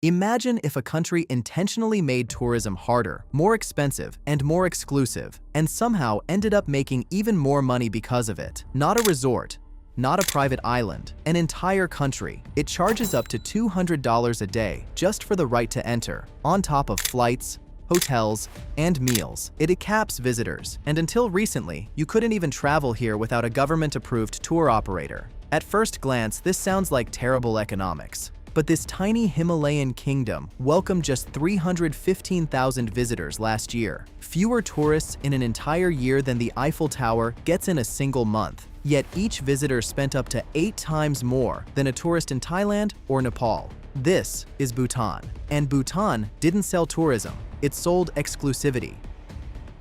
Imagine if a country intentionally made tourism harder, more expensive, and more exclusive, and somehow ended up making even more money because of it. Not a resort, not a private island, an entire country. It charges up to $200 a day just for the right to enter, on top of flights, hotels, and meals. It caps visitors, and until recently, you couldn't even travel here without a government-approved tour operator. At first glance, this sounds like terrible economics. But this tiny Himalayan kingdom welcomed just 315,000 visitors last year. Fewer tourists in an entire year than the Eiffel Tower gets in a single month. Yet each visitor spent up to 8 times more than a tourist in Thailand or Nepal. This is Bhutan. And Bhutan didn't sell tourism, it sold exclusivity.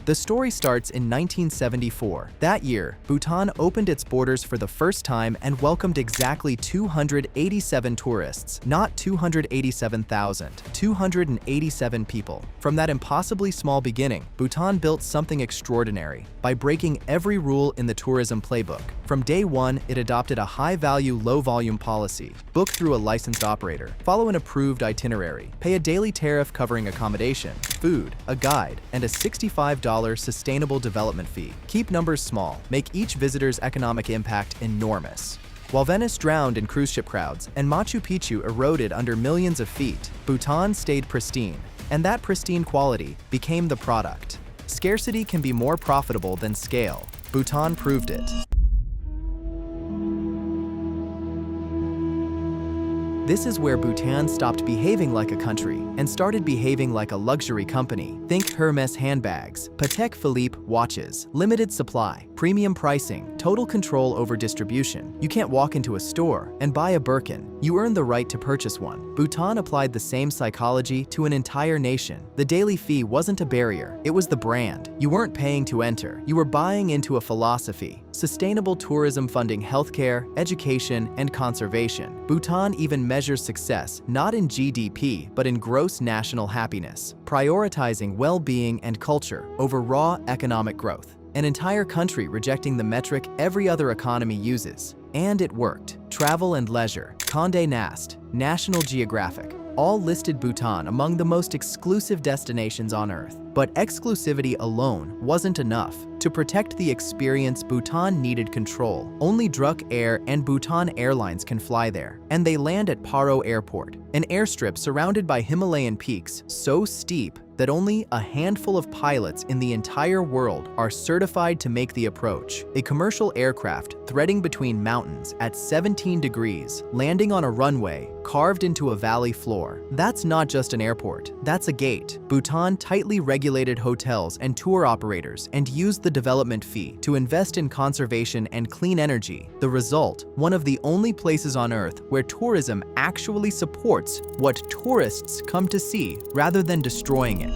The story starts in 1974. That year, Bhutan opened its borders for the first time and welcomed exactly 287 tourists, not 287,000, 287 people. From that impossibly small beginning, Bhutan built something extraordinary by breaking every rule in the tourism playbook. From day one, it adopted a high-value, low-volume policy. Book through a licensed operator, follow an approved itinerary, pay a daily tariff covering accommodation, food, a guide, and a $65 sustainable development fee. Keep numbers small, make each visitor's economic impact enormous. While Venice drowned in cruise ship crowds and Machu Picchu eroded under millions of feet, Bhutan stayed pristine, and that pristine quality became the product. Scarcity can be more profitable than scale. Bhutan proved it. This is where Bhutan stopped behaving like a country and started behaving like a luxury company. Think Hermes handbags, Patek Philippe watches, limited supply, premium pricing, total control over distribution. You can't walk into a store and buy a Birkin. You earn the right to purchase one. Bhutan applied the same psychology to an entire nation. The daily fee wasn't a barrier, it was the brand. You weren't paying to enter, you were buying into a philosophy. Sustainable tourism funding healthcare, education, and conservation. Bhutan even measures success not in GDP, but in gross national happiness, prioritizing well-being and culture over raw economic growth. An entire country rejecting the metric every other economy uses. And it worked. Travel and Leisure, Condé Nast, National Geographic, all listed Bhutan among the most exclusive destinations on Earth. But exclusivity alone wasn't enough. To protect the experience, Bhutan needed control. Only Druk Air and Bhutan Airlines can fly there, and they land at Paro Airport, an airstrip surrounded by Himalayan peaks so steep that only a handful of pilots in the entire world are certified to make the approach. A commercial aircraft threading between mountains at 17 degrees, landing on a runway carved into a valley floor. That's not just an airport, that's a gate. Bhutan tightly regulated hotels and tour operators and used the development fee to invest in conservation and clean energy. The result, one of the only places on Earth where tourism actually supports what tourists come to see rather than destroying it.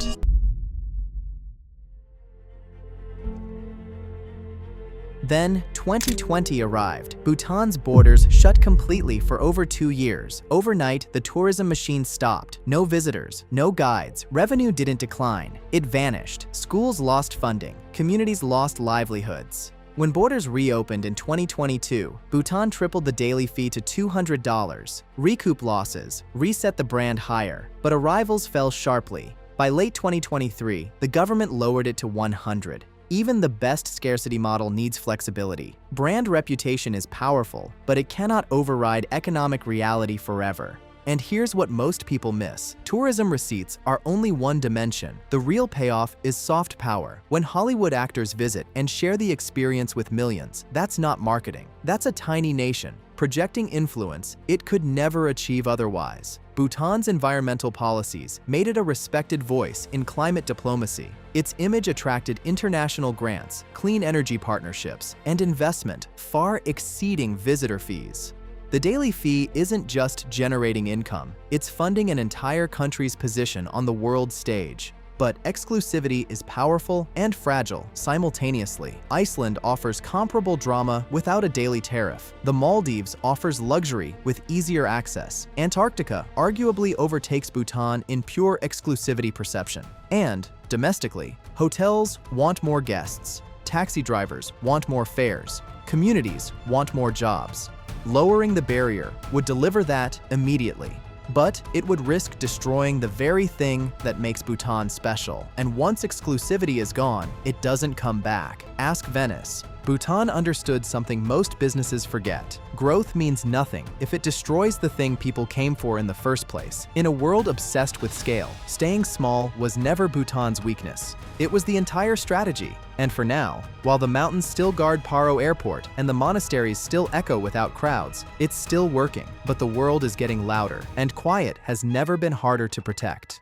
Then, 2020 arrived. Bhutan's borders shut completely for over 2 years. Overnight, the tourism machine stopped. No visitors, no guides. Revenue didn't decline. It vanished. Schools lost funding. Communities lost livelihoods. When borders reopened in 2022, Bhutan tripled the daily fee to $200, recouped losses, reset the brand higher, but arrivals fell sharply. By late 2023, the government lowered it to $100. Even the best scarcity model needs flexibility. Brand reputation is powerful, but it cannot override economic reality forever. And here's what most people miss. Tourism receipts are only one dimension. The real payoff is soft power. When Hollywood actors visit and share the experience with millions, that's not marketing. That's a tiny nation, projecting influence it could never achieve otherwise. Bhutan's environmental policies made it a respected voice in climate diplomacy. Its image attracted international grants, clean energy partnerships, and investment far exceeding visitor fees. The daily fee isn't just generating income, it's funding an entire country's position on the world stage. But exclusivity is powerful and fragile simultaneously. Iceland offers comparable drama without a daily tariff. The Maldives offers luxury with easier access. Antarctica arguably overtakes Bhutan in pure exclusivity perception. And, domestically, hotels want more guests. Taxi drivers want more fares. Communities want more jobs. Lowering the barrier would deliver that immediately. But it would risk destroying the very thing that makes Bhutan special. And once exclusivity is gone, it doesn't come back. Ask Venice. Bhutan understood something most businesses forget. Growth means nothing if it destroys the thing people came for in the first place. In a world obsessed with scale, staying small was never Bhutan's weakness. It was the entire strategy. And for now, while the mountains still guard Paro Airport and the monasteries still echo without crowds, it's still working. But the world is getting louder, and quiet has never been harder to protect.